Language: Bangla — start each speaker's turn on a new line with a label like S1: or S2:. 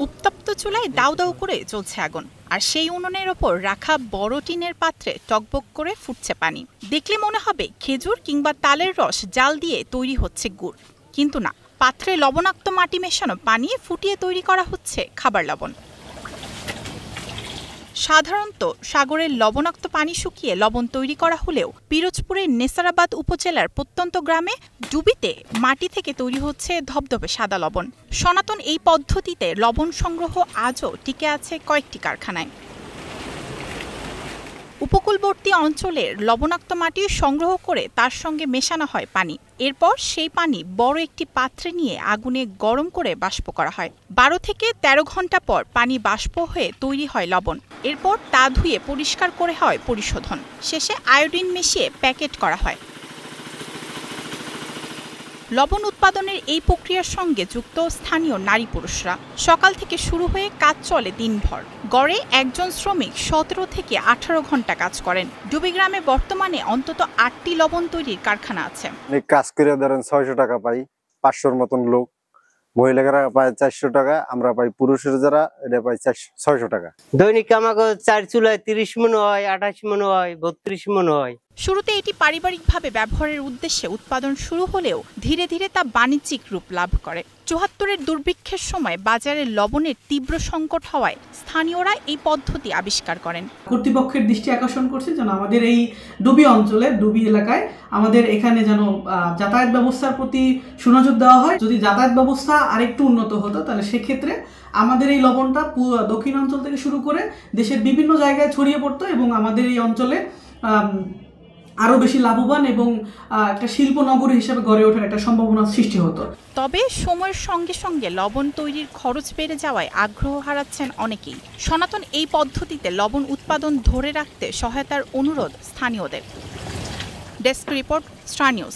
S1: উত্তপ্ত চুলায় দাউ দাউ করে চলছে আগুন, আর সেই উনুনের ওপর রাখা বড় টিনের পাত্রে টকবক করে ফুটছে পানি। দেখলে মনে হবে খেজুর কিংবা তালের রস জাল দিয়ে তৈরি হচ্ছে গুড়, কিন্তু না, পাত্রে লবণাক্ত মাটি মেশানো পানি ফুটিয়ে তৈরি করা হচ্ছে খাবার লবণ। সাধারণত সাগরের লবণাক্ত পানি শুকিয়ে লবণ তৈরি করা হলেও পিরোজপুরের নেসারাবাদ উপজেলার প্রত্যন্ত গ্রামে ডুবিতে মাটি থেকে তৈরি হচ্ছে ধবধবে সাদা লবণ। সনাতন এই পদ্ধতিতে লবণ সংগ্রহ আজও টিকে আছে কয়েকটি কারখানায়। উপকূলবর্তী অঞ্চলের লবণাক্ত মাটি সংগ্রহ করে তার সঙ্গে মেশানো হয় পানি। এরপর সেই পানি বড় একটি পাত্রে নিয়ে আগুনে গরম করে বাষ্প করা হয়। 12 থেকে 13 ঘন্টা পর পানি বাষ্প হয়ে তৈরি হয় লবণ। এরপর তা ধুয়ে পরিষ্কার করে হয় পরিশোধন। শেষে আয়োডিন মিশিয়ে প্যাকেট করা হয়। লবণ উৎপাদনের এই প্রক্রিয়ার সঙ্গে যুক্ত স্থানীয় নারী পুরুষরা। সকাল থেকে শুরু হয়ে কাজ চলে দিনভর। গড়ে একজন শ্রমিক 17 থেকে 18 ঘন্টা কাজ করেন। ডুবি গ্রামে বর্তমানে অন্তত 8টি লবণ তৈরির কারখানা আছে।
S2: কাজ করে ধরেন 600 টাকা পাই, 500-র মতন লোক, মহিলারা পায় 400 টাকা, আমরা পাই পুরুষের যারা এটা পাই 600 টাকা।
S3: দৈনিক আমাকে 4 চুলায় 30 মণ হয়, 28 মণ হয়, 32 মণ হয়।
S1: শুরুতে এটি পারিবারিকভাবে ব্যবহারের উদ্দেশ্যে উৎপাদন শুরু হলেও ধীরে ধীরে তা বাণিজ্যিক রূপ লাভ করে। 74-এর দুর্ভিক্ষের সময় বাজারে লবণের তীব্র সংকট হওয়ায় স্থানীয়রা এই পদ্ধতি আবিষ্কার করেন।
S4: কর্তৃপক্ষের দৃষ্টি আকর্ষণ করছে যেন আমাদের এই ডুবি অঞ্চলে, ডুবি এলাকায় আমাদের এখানে যেন যাতায়াত ব্যবস্থার প্রতি সুনজর দেওয়া হয়। যদি যাতায়াত ব্যবস্থা আরেকটু উন্নত হতো তাহলে সেক্ষেত্রে আমাদের এই লবণটা দক্ষিণ অঞ্চল থেকে শুরু করে দেশের বিভিন্ন জায়গায় ছড়িয়ে পড়তো এবং আমাদের এই অঞ্চলে আরো বেশি লাভবান এবং একটা শিল্প নগরী হিসেবে গড়ে ওঠার একটা সম্ভাবনা সৃষ্টি হতো।
S1: তবে সময়ের সঙ্গে সঙ্গে লবণ তৈরির খরচ বেড়ে যাওয়ায় আগ্রহ হারাচ্ছেন অনেকেই। সনাতন এই পদ্ধতিতে লবণ উৎপাদন ধরে রাখতে সহায়তার অনুরোধ স্থানীয়দের। Desk report, star news.